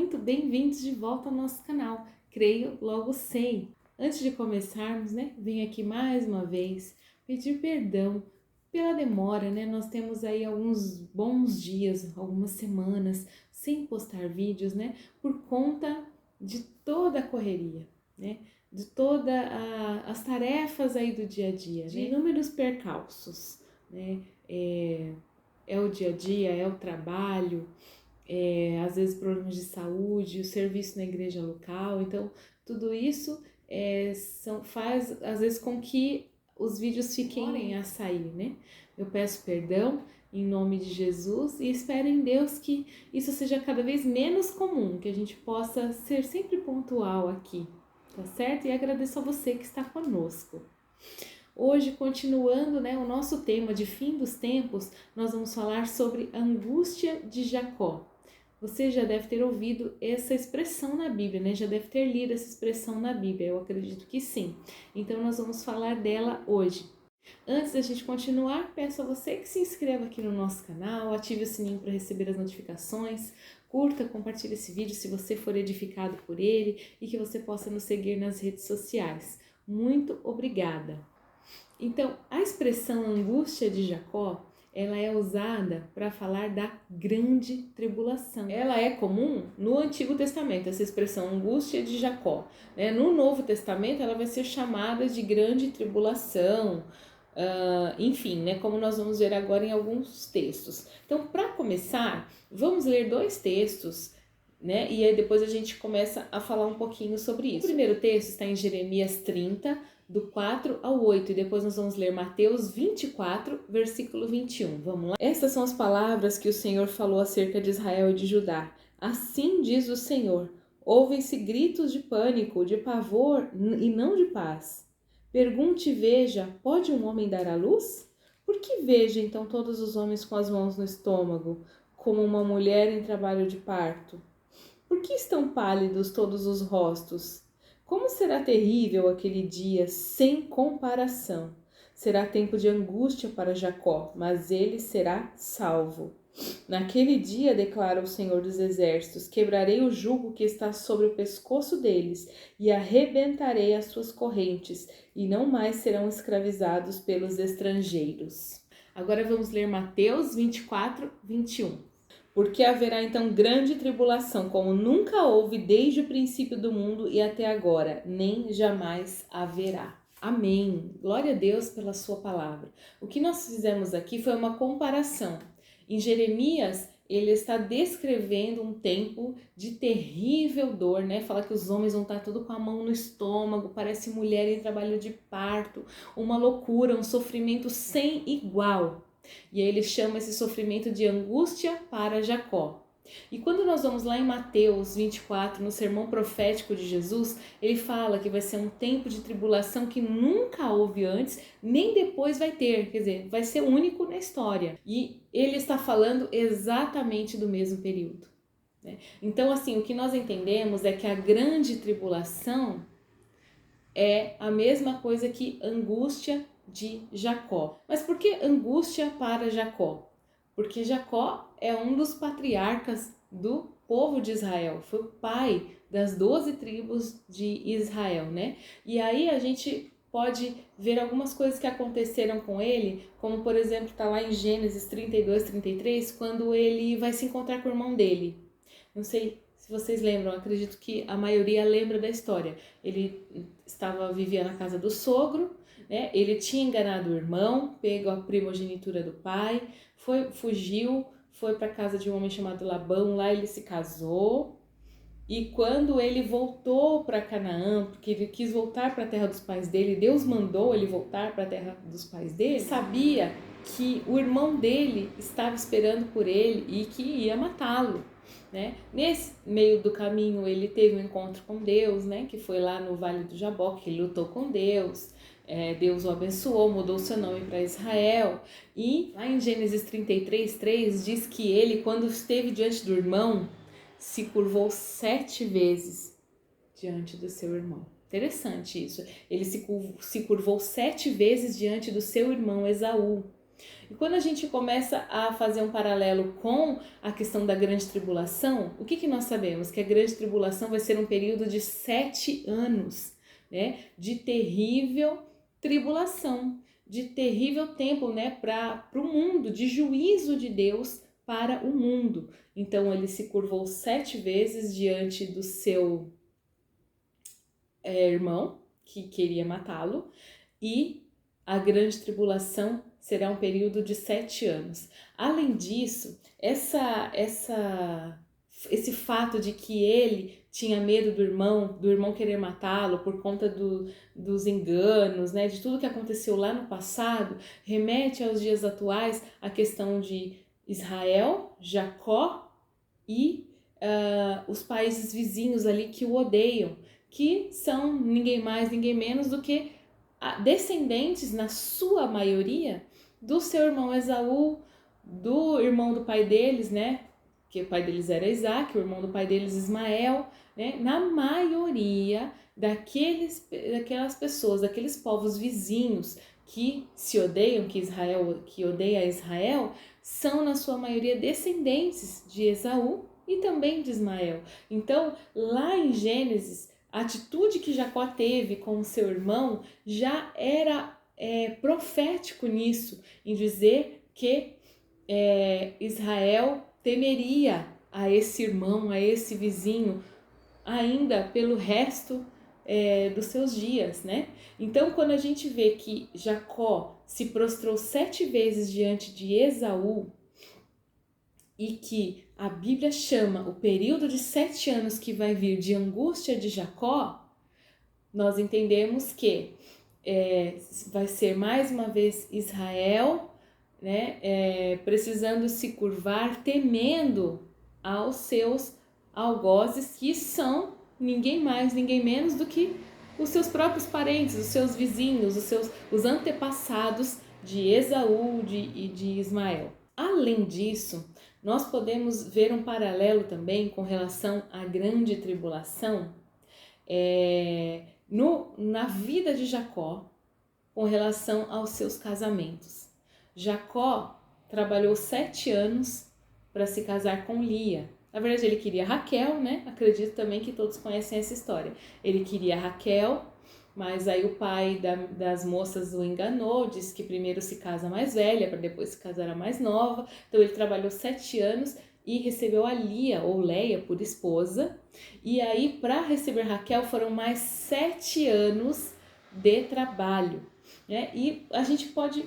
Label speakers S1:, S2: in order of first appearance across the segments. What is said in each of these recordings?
S1: muito bem-vindos de volta ao nosso canal, Creio Logo Sei. Antes de começarmos, venho aqui mais uma vez pedir perdão pela demora, Nós temos aí alguns bons dias, algumas semanas sem postar vídeos, Por conta de toda a correria, De todas as tarefas aí do dia a dia, de inúmeros percalços, É o dia a dia, é o trabalho, às vezes problemas de saúde, o serviço na igreja local. Então, tudo isso faz, às vezes, com que os vídeos fiquem a sair, Eu peço perdão em nome de Jesus e espero em Deus que isso seja cada vez menos comum, que a gente possa ser sempre pontual aqui, tá certo? E agradeço a você que está conosco. Hoje, continuando o nosso tema de fim dos tempos, nós vamos falar sobre a angústia de Jacó. Você já deve ter ouvido essa expressão na Bíblia, Já deve ter lido essa expressão na Bíblia, eu acredito que sim. Então, nós vamos falar dela hoje. Antes da gente continuar, peço a você que se inscreva aqui no nosso canal, ative o sininho para receber as notificações, curta, compartilhe esse vídeo se você for edificado por ele e que você possa nos seguir nas redes sociais. Muito obrigada! Então, a expressão angústia de Jacó, ela é usada para falar da grande tribulação. Ela é comum no Antigo Testamento, essa expressão angústia de Jacó. No Novo Testamento, ela vai ser chamada de grande tribulação, enfim, como nós vamos ver agora em alguns textos. Então, para começar, vamos ler dois textos, e aí depois a gente começa a falar um pouquinho sobre isso. O primeiro texto está em Jeremias 30, do 4 ao 8, e depois nós vamos ler Mateus 24, versículo 21. Vamos lá? Essas são as palavras que o Senhor falou acerca de Israel e de Judá. Assim diz o Senhor: ouvem-se gritos de pânico, de pavor e não de paz. Pergunte e veja, pode um homem dar à luz? Por que veja então todos os homens com as mãos no estômago, como uma mulher em trabalho de parto? Por que estão pálidos todos os rostos? Como será terrível aquele dia sem comparação? Será tempo de angústia para Jacó, mas ele será salvo. Naquele dia, declara o Senhor dos Exércitos, quebrarei o jugo que está sobre o pescoço deles e arrebentarei as suas correntes, e não mais serão escravizados pelos estrangeiros. Agora vamos ler Mateus 24, 21. Porque haverá então grande tribulação, como nunca houve desde o princípio do mundo e até agora, nem jamais haverá. Amém. Glória a Deus pela sua palavra. O que nós fizemos aqui foi uma comparação. Em Jeremias, ele está descrevendo um tempo de terrível dor, Fala que os homens vão estar tudo com a mão no estômago, parece mulher em trabalho de parto, uma loucura, um sofrimento sem igual. E aí ele chama esse sofrimento de angústia para Jacó. E quando nós vamos lá em Mateus 24, no sermão profético de Jesus, ele fala que vai ser um tempo de tribulação que nunca houve antes, nem depois vai ter, quer dizer, vai ser único na história. E ele está falando exatamente do mesmo período. Então, assim, o que nós entendemos é que a grande tribulação é a mesma coisa que angústia de Jacó. Mas por que angústia para Jacó? Porque Jacó é um dos patriarcas do povo de Israel, foi o pai das 12 tribos de Israel, E aí a gente pode ver algumas coisas que aconteceram com ele, como por exemplo, está lá em Gênesis 32, 33, quando ele vai se encontrar com o irmão dele. Não sei se vocês lembram, acredito que a maioria lembra da história. Ele vivia na casa do sogro, Ele tinha enganado o irmão, pegou a primogenitura do pai, fugiu, foi para a casa de um homem chamado Labão, lá ele se casou. E quando ele voltou para Canaã, porque ele quis voltar para a terra dos pais dele, Deus mandou ele voltar para a terra dos pais dele, ele sabia que o irmão dele estava esperando por ele e que ia matá-lo. Nesse meio do caminho ele teve um encontro com Deus, que foi lá no Vale do Jaboque, ele lutou com Deus, Deus o abençoou, mudou seu nome para Israel, e lá em Gênesis 33, 3 diz que ele, quando esteve diante do irmão, se curvou 7 vezes diante do seu irmão. Interessante isso, ele se curvou 7 vezes diante do seu irmão Esaú. E quando a gente começa a fazer um paralelo com a questão da grande tribulação, o que nós sabemos? Que a grande tribulação vai ser um período de 7 anos, né? De terrível tribulação, de terrível tempo, né? Para o mundo, de juízo de Deus para o mundo. Então ele se curvou 7 vezes diante do seu irmão, que queria matá-lo, e a grande tribulação será um período de 7 anos. Além disso, esse fato de que ele tinha medo do irmão querer matá-lo por conta dos enganos, né, de tudo que aconteceu lá no passado, remete aos dias atuais a questão de Israel, Jacó e os países vizinhos ali que o odeiam, que são ninguém mais, ninguém menos do que descendentes, na sua maioria, do seu irmão Esaú, do irmão do pai deles, né? Que o pai deles era Isaac, o irmão do pai deles Ismael, né? Na maioria daquelas pessoas, daqueles povos vizinhos que se odeiam, que odeia Israel, são na sua maioria descendentes de Esaú e também de Ismael. Então, lá em Gênesis, a atitude que Jacó teve com o seu irmão já era profético nisso, em dizer que Israel temeria a esse irmão, a esse vizinho, ainda pelo resto dos seus dias, né? Então, quando a gente vê que Jacó se prostrou 7 vezes diante de Esaú, e que a Bíblia chama o período de 7 anos que vai vir de angústia de Jacó, nós entendemos que vai ser mais uma vez Israel, né, precisando se curvar, temendo aos seus algozes, que são ninguém mais, ninguém menos do que os seus próprios parentes, os seus vizinhos, os antepassados de Esaú e de Ismael. Além disso, nós podemos ver um paralelo também com relação à grande tribulação na vida de Jacó com relação aos seus casamentos. Jacó trabalhou 7 anos para se casar com Lia. Na verdade, ele queria Raquel, né? Acredito também que todos conhecem essa história. Ele queria Raquel, mas aí o pai das moças o enganou, disse que primeiro se casa a mais velha, para depois se casar a mais nova. Então ele trabalhou 7 anos e recebeu a Lia, ou Leia, por esposa. E aí, para receber Raquel, foram mais 7 anos de trabalho, né? E a gente pode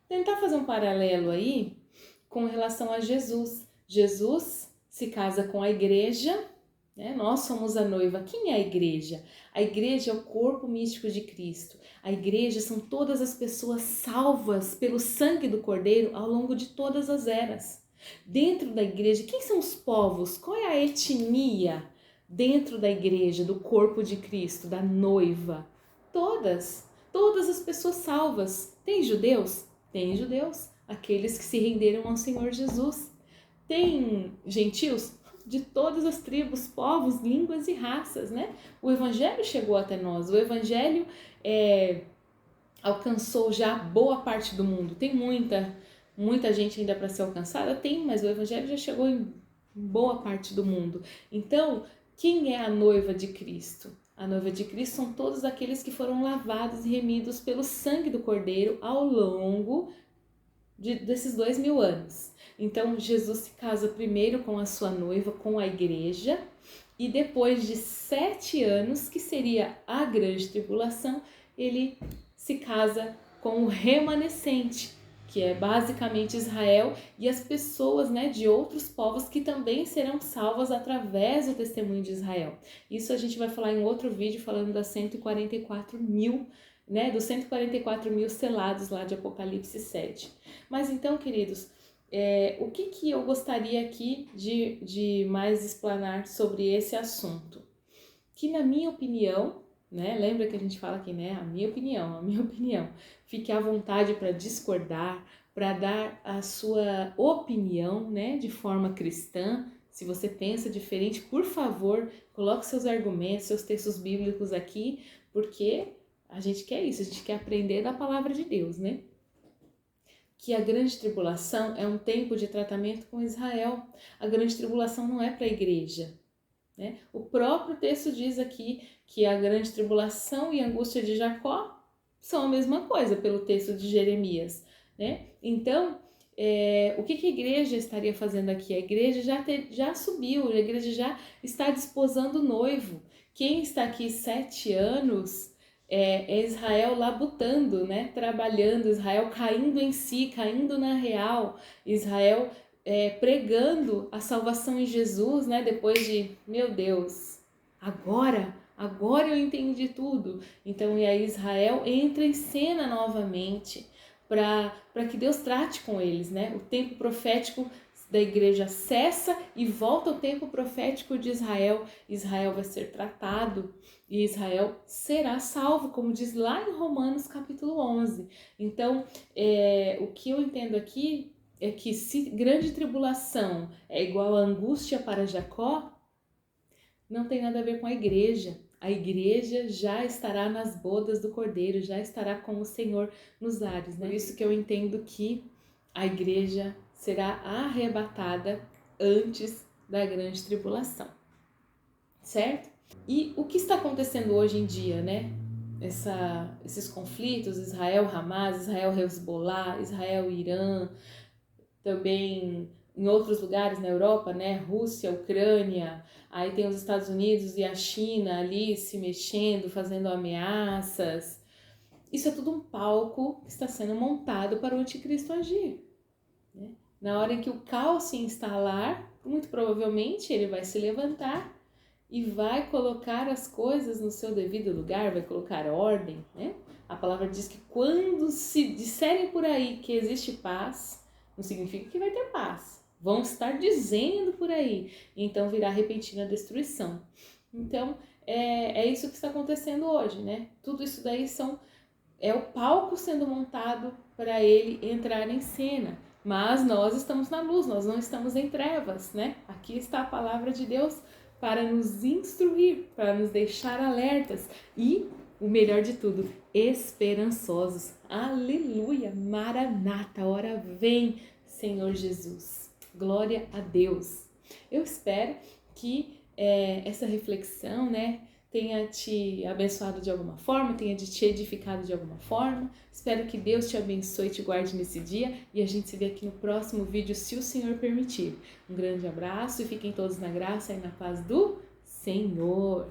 S1: tentar fazer um paralelo aí com relação a Jesus. Jesus se casa com a igreja, né? Nós somos a noiva. Quem é a igreja? A igreja é o corpo místico de Cristo. A igreja são todas as pessoas salvas pelo sangue do Cordeiro ao longo de todas as eras. Dentro da igreja, quem são os povos? Qual é a etnia dentro da igreja, do corpo de Cristo, da noiva? Todas as pessoas salvas. Tem judeus? Tem judeus, aqueles que se renderam ao Senhor Jesus. Tem gentios? De todas as tribos, povos, línguas e raças, né? O evangelho chegou até nós, o evangelho alcançou já boa parte do mundo. Tem muita gente ainda para ser alcançada? Tem, mas o evangelho já chegou em boa parte do mundo. Então, quem é a noiva de Cristo? A noiva de Cristo são todos aqueles que foram lavados e remidos pelo sangue do Cordeiro ao longo desses 2000 anos. Então, Jesus se casa primeiro com a sua noiva, com a igreja, e depois de 7 anos, que seria a grande tribulação, ele se casa com o remanescente, que é basicamente Israel e as pessoas, né, de outros povos que também serão salvas através do testemunho de Israel. Isso a gente vai falar em outro vídeo, falando das 144 mil, né, dos 144 mil selados lá de Apocalipse 7. Mas então, queridos, o que eu gostaria aqui de mais explanar sobre esse assunto? Que na minha opinião, né, lembra que a gente fala aqui, né, a minha opinião, fique à vontade para discordar, para dar a sua opinião, né, de forma cristã. Se você pensa diferente, por favor, coloque seus argumentos, seus textos bíblicos aqui, porque a gente quer isso, a gente quer aprender da palavra de Deus, né? que a grande tribulação é um tempo de tratamento com Israel. A grande tribulação não é para a igreja, né? O próprio texto diz aqui que a grande tribulação e a angústia de Jacó são a mesma coisa, pelo texto de Jeremias, né? Então, o que a igreja estaria fazendo aqui? A igreja já subiu, a igreja já está desposando o noivo. Quem está aqui 7 anos é Israel labutando, né? Trabalhando, Israel caindo em si, caindo na real, Israel pregando a salvação em Jesus, né? Depois de, meu Deus, agora eu entendi tudo. Então, e aí Israel entra em cena novamente para que Deus trate com eles, né? O tempo profético da igreja cessa e volta o tempo profético de Israel. Israel vai ser tratado e Israel será salvo, como diz lá em Romanos capítulo 11. Então, o que eu entendo aqui é que se grande tribulação é igual a angústia para Jacó, não tem nada a ver com a igreja. A igreja já estará nas bodas do Cordeiro, já estará com o Senhor nos lares, né? Por isso que eu entendo que a igreja será arrebatada antes da grande tribulação, certo? E o que está acontecendo hoje em dia, né? Esses conflitos, Israel-Hamas, Israel-Hezbollah, Israel-Irã, também em outros lugares na Europa, né? Rússia, Ucrânia, aí tem os Estados Unidos e a China ali se mexendo, fazendo ameaças. Isso é tudo um palco que está sendo montado para o anticristo agir, né? Na hora em que o caos se instalar, muito provavelmente ele vai se levantar e vai colocar as coisas no seu devido lugar, vai colocar ordem, né? A palavra diz que quando se disserem por aí que existe paz, não significa que vai ter paz. Vão estar dizendo por aí, então virá repentina destruição. Então, é isso que está acontecendo hoje, né? Tudo isso daí é o palco sendo montado para ele entrar em cena. Mas nós estamos na luz, nós não estamos em trevas, né? Aqui está a palavra de Deus para nos instruir, para nos deixar alertas e, o melhor de tudo, esperançosos. Aleluia! Maranata, hora vem, Senhor Jesus. Glória a Deus. Eu espero que essa reflexão, né, tenha te abençoado de alguma forma, tenha te edificado de alguma forma. Espero que Deus te abençoe e te guarde nesse dia e a gente se vê aqui no próximo vídeo, se o Senhor permitir. Um grande abraço e fiquem todos na graça e na paz do Senhor.